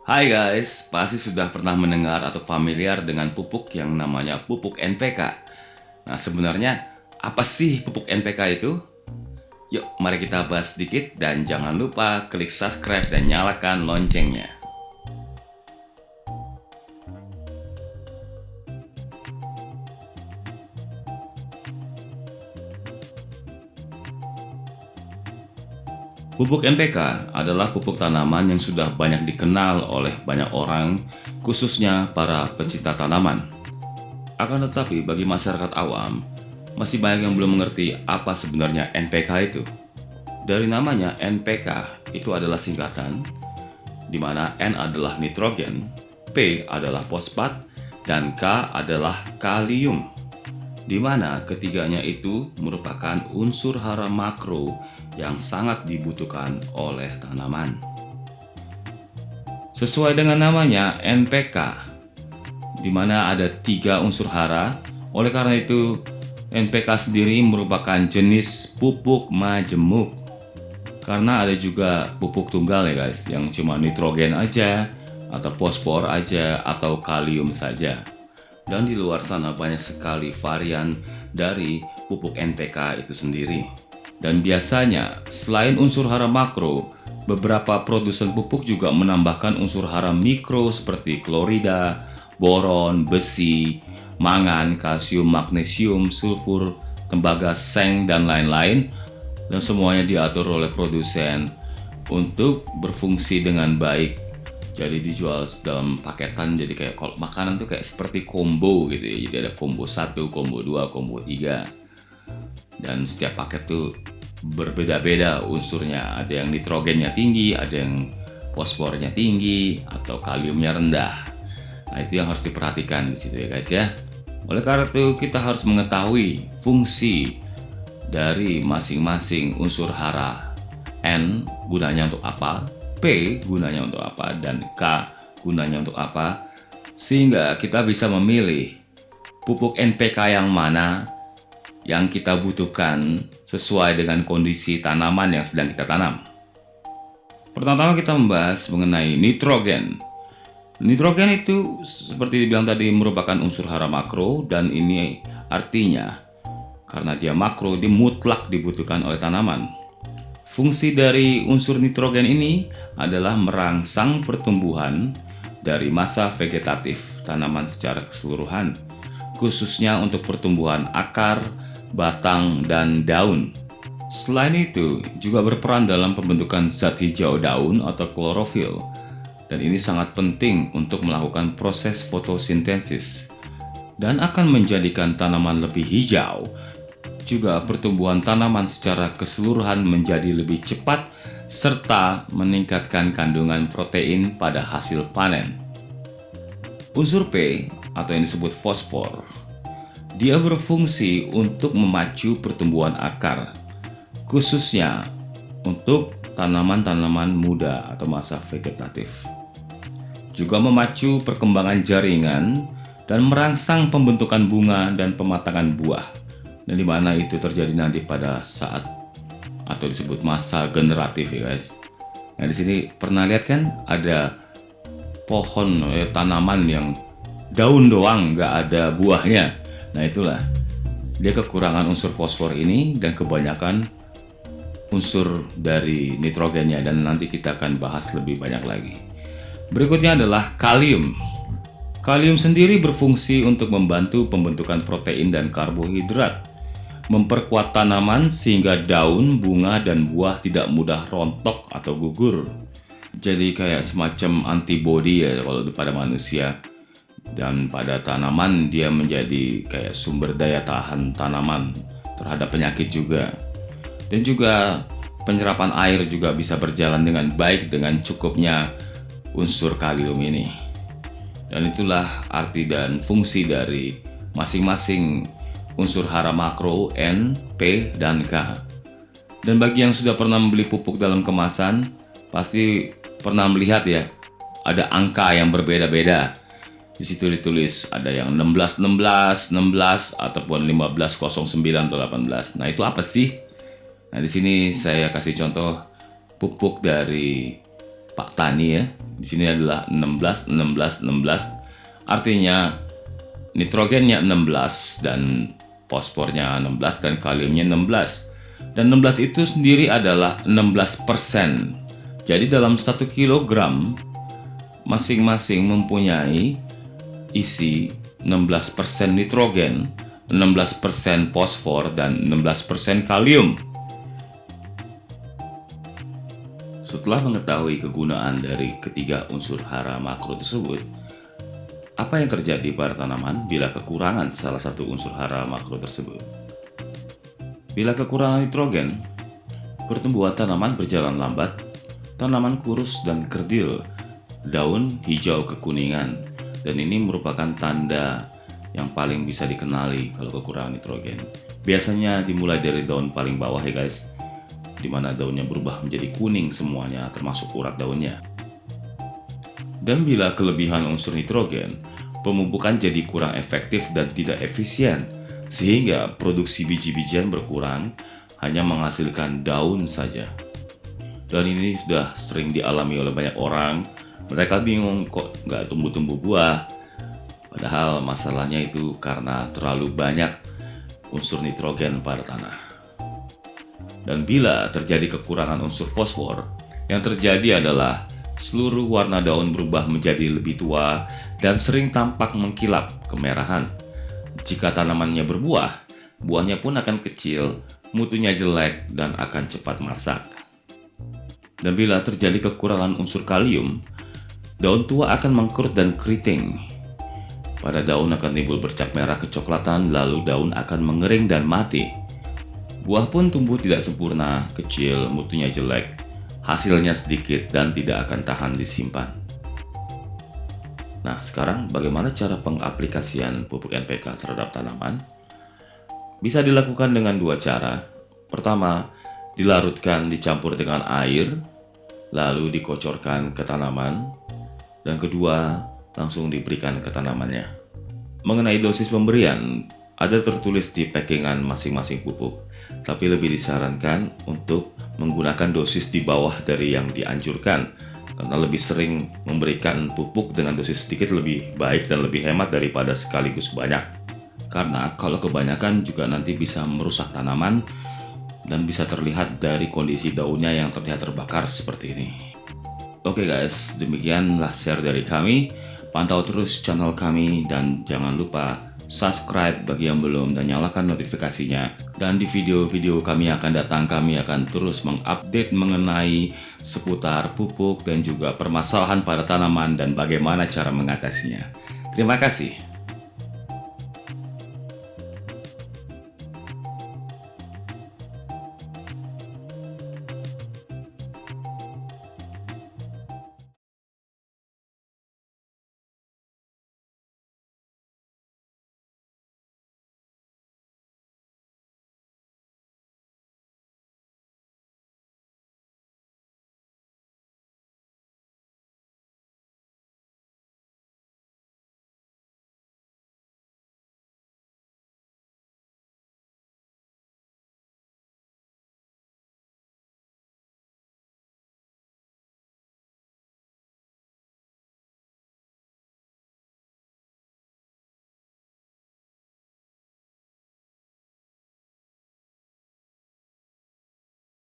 Hai guys, pasti sudah pernah mendengar atau familiar dengan pupuk yang namanya pupuk NPK. Nah, sebenarnya apa sih pupuk NPK itu? Yuk, mari kita bahas sedikit dan jangan lupa klik subscribe dan nyalakan loncengnya. Pupuk NPK adalah pupuk tanaman yang sudah banyak dikenal oleh banyak orang, khususnya para pecinta tanaman. Akan tetapi, bagi masyarakat awam, masih banyak yang belum mengerti apa sebenarnya NPK itu. Dari namanya, NPK itu adalah singkatan, di mana N adalah nitrogen, P adalah fosfat, dan K adalah kalium, di mana ketiganya itu merupakan unsur hara makro yang sangat dibutuhkan oleh tanaman. Sesuai dengan namanya, NPK, di mana ada 3 unsur hara. Oleh karena itu, NPK sendiri merupakan jenis pupuk majemuk. Karena ada juga pupuk tunggal ya guys, yang cuma nitrogen aja, atau fosfor aja, atau kalium saja. Dan di luar sana banyak sekali varian dari pupuk NPK itu sendiri. Dan biasanya, selain unsur hara makro, beberapa produsen pupuk juga menambahkan unsur hara mikro seperti klorida, boron, besi, mangan, kalsium, magnesium, sulfur, tembaga, seng, dan lain-lain. Dan semuanya diatur oleh produsen untuk berfungsi dengan baik. Jadi dijual dalam paketan, jadi kayak kalau makanan tuh kayak seperti combo gitu ya. Jadi ada combo 1, combo 2, combo 3. Dan setiap paket tuh berbeda-beda unsurnya. Ada yang nitrogennya tinggi, ada yang fosfornya tinggi, atau kaliumnya rendah. Nah, itu yang harus diperhatikan di situ ya guys ya. Oleh karena itu kita harus mengetahui fungsi dari masing-masing unsur hara. N gunanya untuk apa, P gunanya untuk apa, dan K gunanya untuk apa, sehingga kita bisa memilih pupuk NPK yang mana yang kita butuhkan sesuai dengan kondisi tanaman yang sedang kita tanam. Pertama-tama kita membahas mengenai nitrogen. Nitrogen itu seperti dibilang tadi merupakan unsur hara makro, dan ini artinya karena dia makro, dia mutlak dibutuhkan oleh tanaman. Fungsi dari unsur nitrogen ini adalah merangsang pertumbuhan dari masa vegetatif tanaman secara keseluruhan, khususnya untuk pertumbuhan akar, batang, dan daun. Selain itu, juga berperan dalam pembentukan zat hijau daun atau klorofil, dan ini sangat penting untuk melakukan proses fotosintesis dan akan menjadikan tanaman lebih hijau. Juga pertumbuhan tanaman secara keseluruhan menjadi lebih cepat serta meningkatkan kandungan protein pada hasil panen. Unsur P atau yang disebut fosfor, dia berfungsi untuk memacu pertumbuhan akar, khususnya untuk tanaman-tanaman muda atau masa vegetatif. Juga memacu perkembangan jaringan dan merangsang pembentukan bunga dan pematangan buah. Dan di mana itu terjadi nanti pada saat atau disebut masa generatif ya guys. Nah di sini pernah lihat kan ada pohon tanaman yang daun doang nggak ada buahnya. Nah itulah dia kekurangan unsur fosfor ini dan kebanyakan unsur dari nitrogennya, dan nanti kita akan bahas lebih banyak lagi. Berikutnya adalah kalium. Kalium sendiri berfungsi untuk membantu pembentukan protein dan karbohidrat, memperkuat tanaman sehingga daun, bunga, dan buah tidak mudah rontok atau gugur. Jadi kayak semacam antibodi ya kalau pada manusia, dan pada tanaman dia menjadi kayak sumber daya tahan tanaman terhadap penyakit juga. Dan juga penyerapan air juga bisa berjalan dengan baik dengan cukupnya unsur kalium ini. Dan itulah arti dan fungsi dari masing-masing unsur hara makro N, P, dan K. Dan bagi yang sudah pernah membeli pupuk dalam kemasan, pasti pernah melihat ya, ada angka yang berbeda-beda. Di situ ditulis ada yang 1616, 16 ataupun 1509 atau 18. Nah, itu apa sih? Nah, di sini saya kasih contoh pupuk dari Pak Tani ya. Di sini adalah 16, 16, 16. Artinya nitrogennya 16 dan fosfornya 16 dan kaliumnya 16. Dan 16 itu sendiri adalah 16%. Jadi dalam 1 kilogram masing-masing mempunyai isi 16% nitrogen, 16% fosfor, dan 16% kalium. Setelah mengetahui kegunaan dari ketiga unsur hara makro tersebut, apa yang terjadi pada tanaman bila kekurangan salah satu unsur hara makro tersebut? Bila kekurangan nitrogen, pertumbuhan tanaman berjalan lambat, tanaman kurus dan kerdil, daun hijau kekuningan, dan ini merupakan tanda yang paling bisa dikenali kalau kekurangan nitrogen. Biasanya dimulai dari daun paling bawah ya guys, di mana daunnya berubah menjadi kuning semuanya termasuk urat daunnya. Dan bila kelebihan unsur nitrogen, pemupukan jadi kurang efektif dan tidak efisien, sehingga produksi biji-bijian berkurang, hanya menghasilkan daun saja. Dan ini sudah sering dialami oleh banyak orang. Mereka bingung kok nggak tumbuh-tumbuh buah, padahal masalahnya itu karena terlalu banyak unsur nitrogen pada tanah. Dan bila terjadi kekurangan unsur fosfor, yang terjadi adalah seluruh warna daun berubah menjadi lebih tua dan sering tampak mengkilap kemerahan. Jika tanamannya berbuah, buahnya pun akan kecil, mutunya jelek, dan akan cepat masak. Dan bila terjadi kekurangan unsur kalium, daun tua akan mengkerut dan keriting. Pada daun akan timbul bercak merah kecoklatan, lalu daun akan mengering dan mati. Buah pun tumbuh tidak sempurna, kecil, mutunya jelek, hasilnya sedikit, dan tidak akan tahan disimpan. Nah, sekarang bagaimana cara pengaplikasian pupuk NPK terhadap tanaman? Bisa dilakukan dengan dua cara. Pertama, dilarutkan dicampur dengan air, lalu dikocorkan ke tanaman, dan kedua, langsung diberikan ke tanamannya. Mengenai dosis pemberian, ada tertulis di packingan masing-masing pupuk, tapi lebih disarankan untuk menggunakan dosis di bawah dari yang dianjurkan, karena lebih sering memberikan pupuk dengan dosis sedikit lebih baik dan lebih hemat daripada sekaligus banyak. Karena kalau kebanyakan juga nanti bisa merusak tanaman dan bisa terlihat dari kondisi daunnya yang terlihat terbakar seperti ini. Oke guys, demikianlah share dari kami. Pantau terus channel kami dan jangan lupa subscribe bagi yang belum dan nyalakan notifikasinya. Dan di video-video kami akan datang, kami akan terus mengupdate mengenai seputar pupuk dan juga permasalahan pada tanaman dan bagaimana cara mengatasinya. Terima kasih.